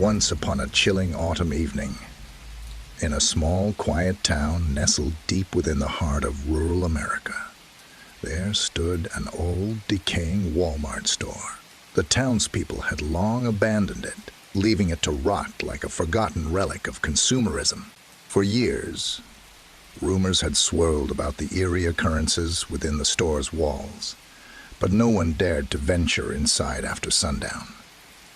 Once upon a chilling autumn evening, in a small, quiet town nestled deep within the heart of rural America, there stood an old, decaying Walmart store. The townspeople had long abandoned it, leaving it to rot like a forgotten relic of consumerism. For years, rumors had swirled about the eerie occurrences within the store's walls, but no one dared to venture inside after sundown.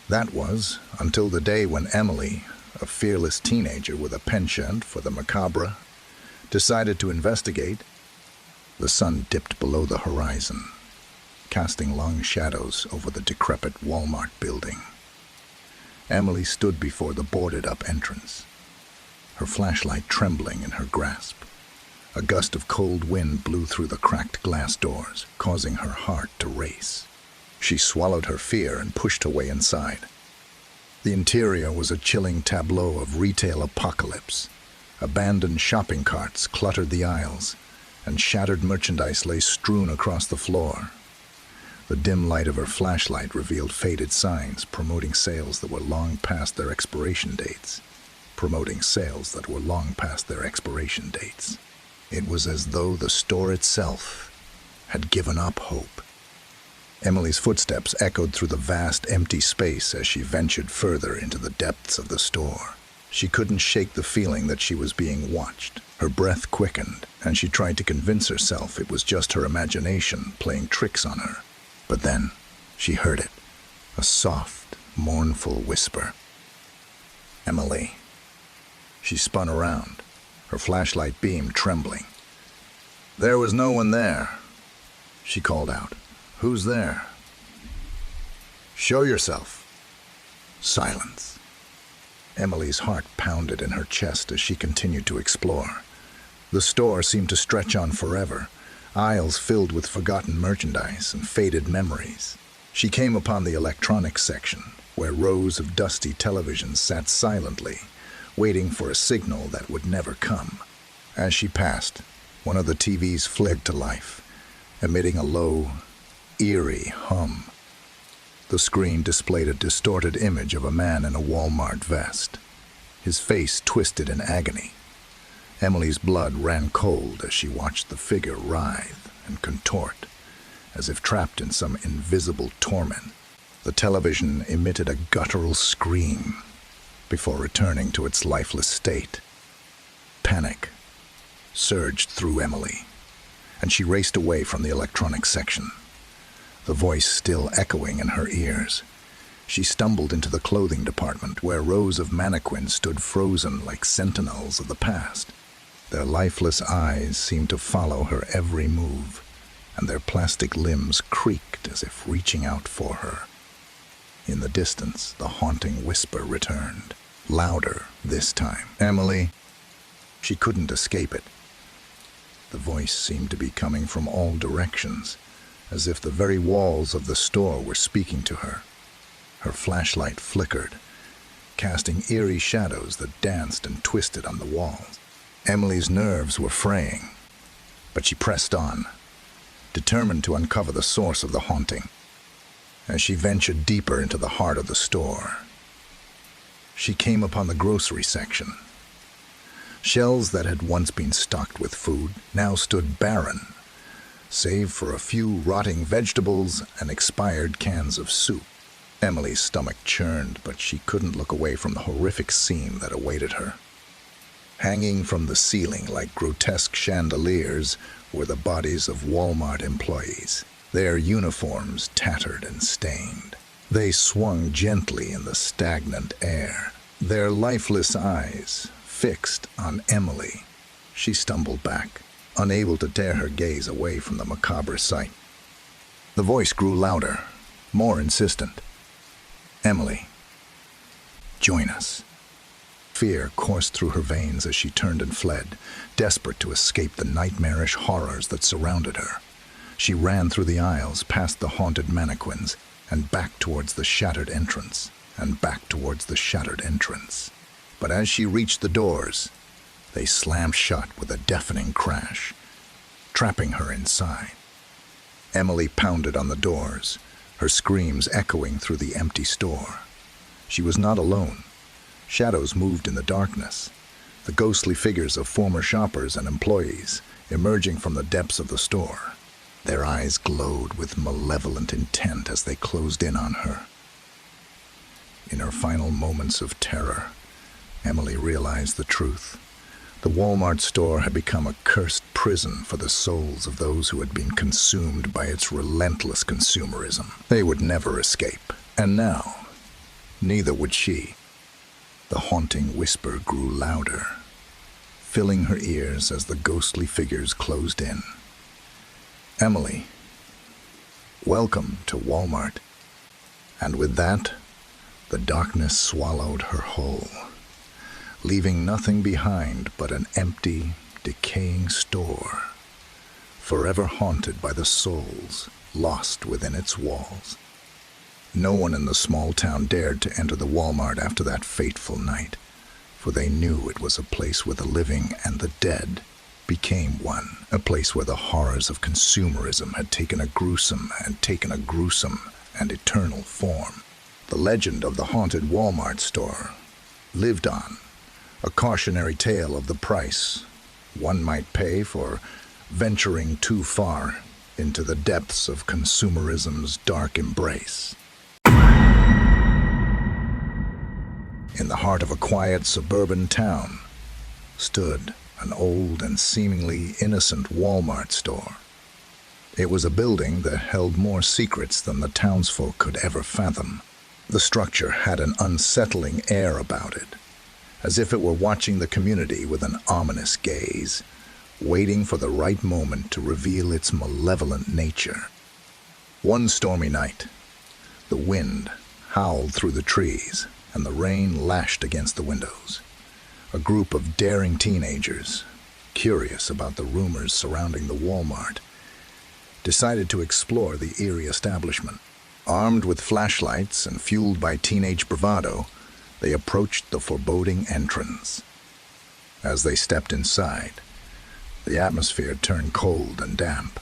That was until the day when Emily, a fearless teenager with a penchant for the macabre, decided to investigate. The sun dipped below the horizon, casting long shadows over the decrepit Walmart building. Emily stood before the boarded-up entrance, her flashlight trembling in her grasp. A gust of cold wind blew through the cracked glass doors, causing her heart to race. She swallowed her fear and pushed her way inside. The interior was a chilling tableau of retail apocalypse. Abandoned shopping carts cluttered the aisles, and shattered merchandise lay strewn across the floor. The dim light of her flashlight revealed faded signs promoting sales that were long past their expiration dates. It was as though the store itself had given up hope. Emily's footsteps echoed through the vast, empty space as she ventured further into the depths of the store. She couldn't shake the feeling that she was being watched. Her breath quickened, and she tried to convince herself it was just her imagination playing tricks on her. But then, she heard it, a soft, mournful whisper. "Emily." She spun around, her flashlight beam trembling. There was no one there. She called out, "Who's there?" "Show yourself." Silence. Emily's heart pounded in her chest as she continued to explore. The store seemed to stretch on forever, aisles filled with forgotten merchandise and faded memories. She came upon the electronics section, where rows of dusty televisions sat silently, waiting for a signal that would never come. As she passed, one of the TVs flared to life, emitting a low, eerie hum. The screen displayed a distorted image of a man in a Walmart vest, his face twisted in agony. Emily's blood ran cold as she watched the figure writhe and contort, as if trapped in some invisible torment. The television emitted a guttural scream before returning to its lifeless state. Panic surged through Emily, and she raced away from the electronics section, the voice still echoing in her ears. She stumbled into the clothing department, where rows of mannequins stood frozen like sentinels of the past. Their lifeless eyes seemed to follow her every move, and their plastic limbs creaked as if reaching out for her. In the distance, the haunting whisper returned, louder this time. "Emily." She couldn't escape it. The voice seemed to be coming from all directions, as if the very walls of the store were speaking to her. Her flashlight flickered, casting eerie shadows that danced and twisted on the walls. Emily's nerves were fraying, but she pressed on, determined to uncover the source of the haunting. As she ventured deeper into the heart of the store, she came upon the grocery section. Shelves that had once been stocked with food now stood barren, save for a few rotting vegetables and expired cans of soup. Emily's stomach churned, but she couldn't look away from the horrific scene that awaited her. Hanging from the ceiling like grotesque chandeliers were the bodies of Walmart employees, their uniforms tattered and stained. They swung gently in the stagnant air, their lifeless eyes fixed on Emily. She stumbled back, unable to tear her gaze away from the macabre sight. The voice grew louder, more insistent. "Emily, join us." Fear coursed through her veins as she turned and fled, desperate to escape the nightmarish horrors that surrounded her. She ran through the aisles, past the haunted mannequins, and back towards the shattered entrance. But as she reached the doors, they slammed shut with a deafening crash, trapping her inside. Emily pounded on the doors, her screams echoing through the empty store. She was not alone. Shadows moved in the darkness, the ghostly figures of former shoppers and employees emerging from the depths of the store. Their eyes glowed with malevolent intent as they closed in on her. In her final moments of terror, Emily realized the truth. The Walmart store had become a cursed prison for the souls of those who had been consumed by its relentless consumerism. They would never escape, and now, neither would she. The haunting whisper grew louder, filling her ears as the ghostly figures closed in. Emily, welcome to Walmart. And with that, the darkness swallowed her whole, leaving nothing behind but an empty, decaying store, forever haunted by the souls lost within its walls. No one in the small town dared to enter the Walmart after that fateful night, for they knew it was a place where the living and the dead became one, a place where the horrors of consumerism had taken a gruesome and eternal form. The legend of the haunted Walmart store lived on, a cautionary tale of the price one might pay for venturing too far into the depths of consumerism's dark embrace. In the heart of a quiet suburban town stood an old and seemingly innocent Walmart store. It was a building that held more secrets than the townsfolk could ever fathom. The structure had an unsettling air about it, as if it were watching the community with an ominous gaze, waiting for the right moment to reveal its malevolent nature. One stormy night, the wind howled through the trees and the rain lashed against the windows. A group of daring teenagers, curious about the rumors surrounding the Walmart, decided to explore the eerie establishment. Armed with flashlights and fueled by teenage bravado, they approached the foreboding entrance. As they stepped inside, the atmosphere turned cold and damp.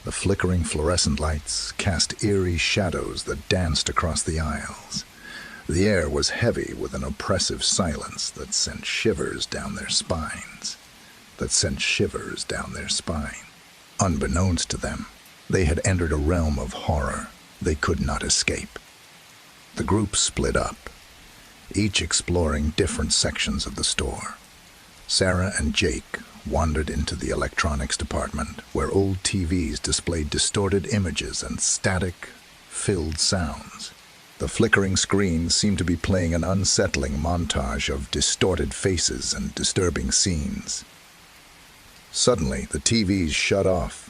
The flickering fluorescent lights cast eerie shadows that danced across the aisles. The air was heavy with an oppressive silence that sent shivers down their spines. Unbeknownst to them, they had entered a realm of horror they could not escape. The group split up, each exploring different sections of the store. Sarah and Jake wandered into the electronics department, where old TVs displayed distorted images and static-filled sounds. The flickering screen seemed to be playing an unsettling montage of distorted faces and disturbing scenes. Suddenly, the TVs shut off,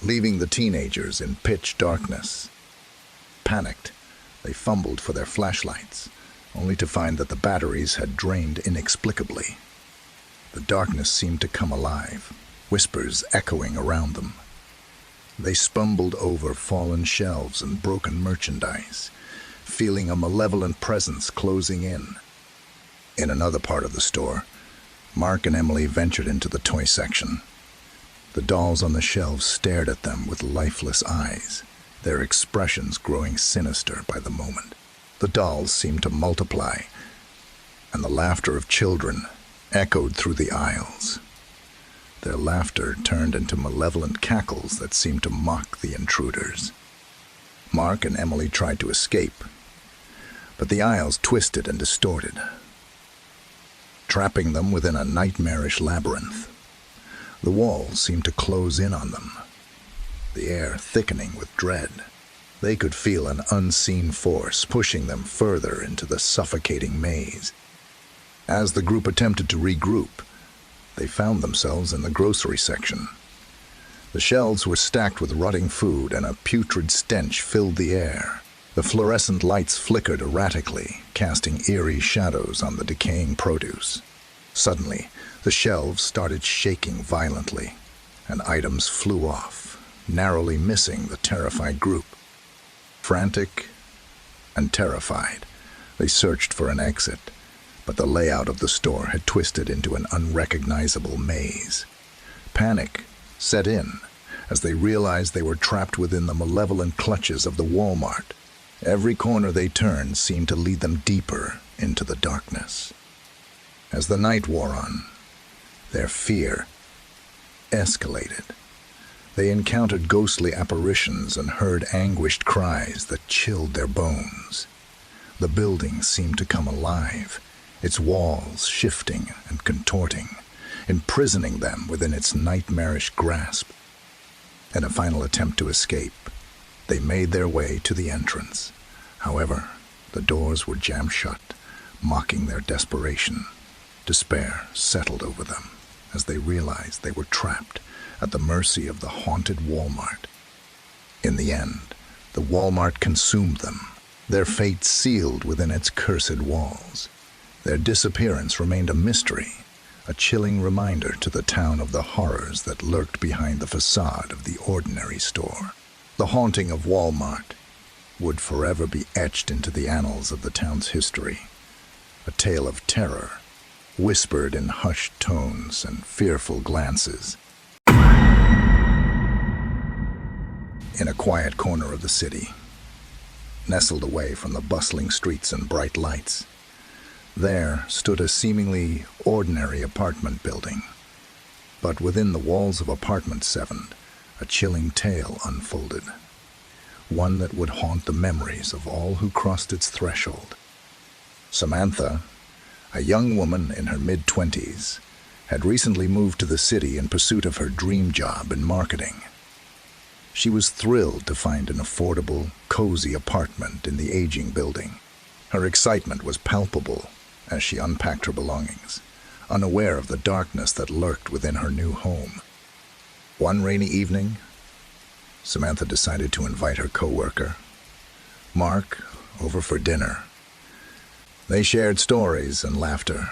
leaving the teenagers in pitch darkness. Panicked, they fumbled for their flashlights, only to find that the batteries had drained inexplicably. The darkness seemed to come alive, whispers echoing around them. They stumbled over fallen shelves and broken merchandise, feeling a malevolent presence closing in. In another part of the store, Mark and Emily ventured into the toy section. The dolls on the shelves stared at them with lifeless eyes, their expressions growing sinister by the moment. The dolls seemed to multiply, and the laughter of children echoed through the aisles. Their laughter turned into malevolent cackles that seemed to mock the intruders. Mark and Emily tried to escape, but the aisles twisted and distorted, trapping them within a nightmarish labyrinth. The walls seemed to close in on them, the air thickening with dread. They could feel an unseen force pushing them further into the suffocating maze. As the group attempted to regroup, they found themselves in the grocery section. The shelves were stacked with rotting food, and a putrid stench filled the air. The fluorescent lights flickered erratically, casting eerie shadows on the decaying produce. Suddenly, the shelves started shaking violently, and items flew off, narrowly missing the terrified group. Frantic and terrified, they searched for an exit, but the layout of the store had twisted into an unrecognizable maze. Panic set in as they realized they were trapped within the malevolent clutches of the Walmart. Every corner they turned seemed to lead them deeper into the darkness. As the night wore on, their fear escalated. They encountered ghostly apparitions and heard anguished cries that chilled their bones. The building seemed to come alive, its walls shifting and contorting, imprisoning them within its nightmarish grasp. In a final attempt to escape, they made their way to the entrance. However, the doors were jammed shut, mocking their desperation. Despair settled over them as they realized they were trapped at the mercy of the haunted Walmart. In the end, the Walmart consumed them, their fate sealed within its cursed walls. Their disappearance remained a mystery, a chilling reminder to the town of the horrors that lurked behind the facade of the ordinary store. The haunting of Walmart would forever be etched into the annals of the town's history, a tale of terror, whispered in hushed tones and fearful glances. In a quiet corner of the city, nestled away from the bustling streets and bright lights, there stood a seemingly ordinary apartment building. But within the walls of apartment 7, a chilling tale unfolded, one that would haunt the memories of all who crossed its threshold. Samantha, a young woman in her mid-20s, had recently moved to the city in pursuit of her dream job in marketing. She was thrilled to find an affordable, cozy apartment in the aging building. Her excitement was palpable as she unpacked her belongings, unaware of the darkness that lurked within her new home. One rainy evening, Samantha decided to invite her coworker, Mark, over for dinner. They shared stories and laughter.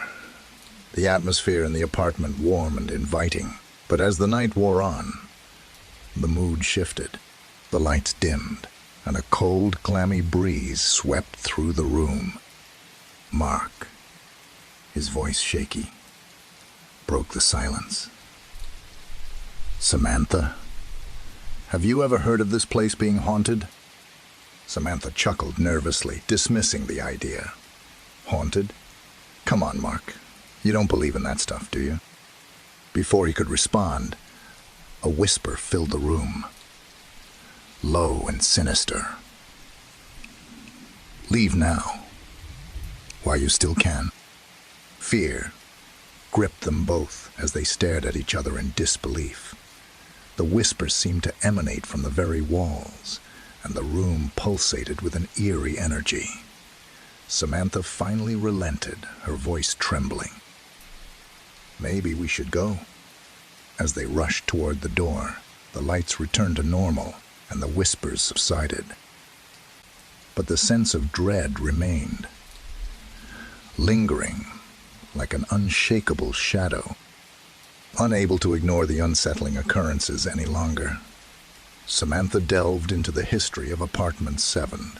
The atmosphere in the apartment warm and inviting, but as the night wore on, the mood shifted. The lights dimmed, and a cold, clammy breeze swept through the room. Mark, his voice shaky, broke the silence. "Samantha, have you ever heard of this place being haunted?" Samantha chuckled nervously, dismissing the idea. "Haunted? Come on, Mark. You don't believe in that stuff, do you?" Before he could respond, a whisper filled the room, low and sinister. "Leave now, while you still can." Fear gripped them both as they stared at each other in disbelief. The whisper seemed to emanate from the very walls, and the room pulsated with an eerie energy. Samantha finally relented, her voice trembling. "Maybe we should go." As they rushed toward the door, the lights returned to normal and the whispers subsided. But the sense of dread remained, lingering like an unshakable shadow. Unable to ignore the unsettling occurrences any longer, Samantha delved into the history of apartment 7.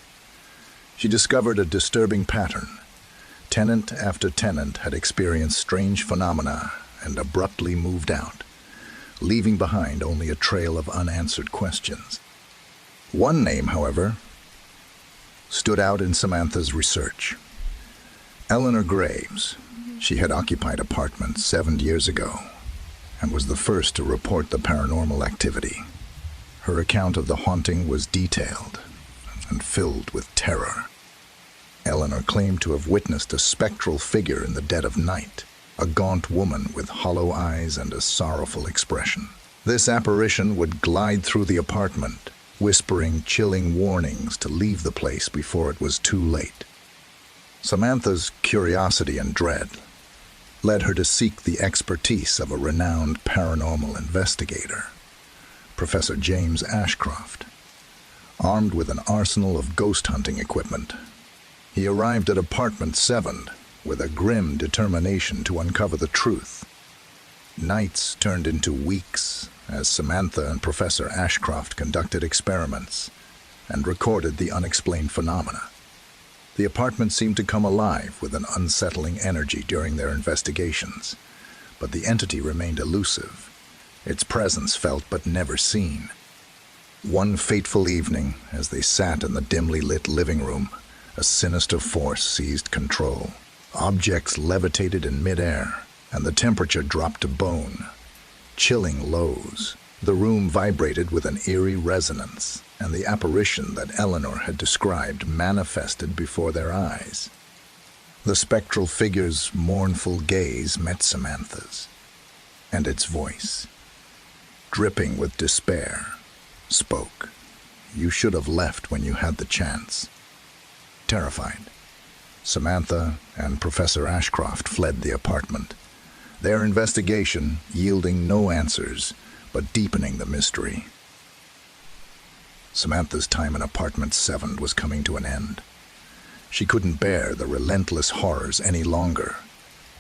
She discovered a disturbing pattern. Tenant after tenant had experienced strange phenomena and abruptly moved out, leaving behind only a trail of unanswered questions. One name, however, stood out in Samantha's research. Eleanor Graves. She had occupied apartment 7 years ago and was the first to report the paranormal activity. Her account of the haunting was detailed and filled with terror. Eleanor claimed to have witnessed a spectral figure in the dead of night, a gaunt woman with hollow eyes and a sorrowful expression. This apparition would glide through the apartment, whispering chilling warnings to leave the place before it was too late. Samantha's curiosity and dread led her to seek the expertise of a renowned paranormal investigator, Professor James Ashcroft. Armed with an arsenal of ghost hunting equipment, he arrived at apartment 7 with a grim determination to uncover the truth. Nights turned into weeks as Samantha and Professor Ashcroft conducted experiments and recorded the unexplained phenomena. The apartment seemed to come alive with an unsettling energy during their investigations, but the entity remained elusive, its presence felt but never seen. One fateful evening, as they sat in the dimly lit living room, a sinister force seized control. Objects levitated in midair, and the temperature dropped to bone. Chilling lows. The room vibrated with an eerie resonance, and the apparition that Eleanor had described manifested before their eyes. The spectral figure's mournful gaze met Samantha's, and its voice, dripping with despair, spoke. "You should have left when you had the chance." Terrified, Samantha and Professor Ashcroft fled the apartment, their investigation yielding no answers but deepening the mystery. Samantha's time in apartment 7 was coming to an end. She couldn't bear the relentless horrors any longer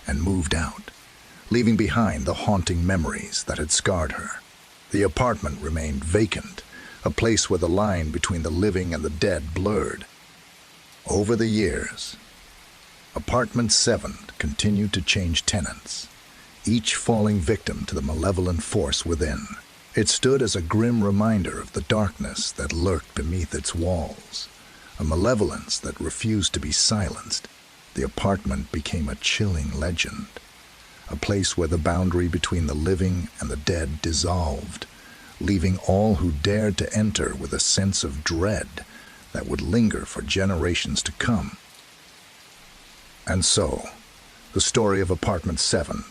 and moved out, leaving behind the haunting memories that had scarred her. The apartment remained vacant, a place where the line between the living and the dead blurred. Over the years, apartment 7 continued to change tenants, each falling victim to the malevolent force within. It stood as a grim reminder of the darkness that lurked beneath its walls, a malevolence that refused to be silenced. The apartment became a chilling legend, a place where the boundary between the living and the dead dissolved, leaving all who dared to enter with a sense of dread that would linger for generations to come. And so, the story of apartment 7,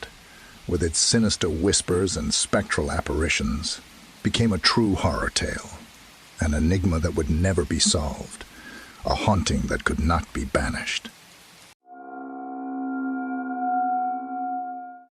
with its sinister whispers and spectral apparitions, became a true horror tale, an enigma that would never be solved, a haunting that could not be banished.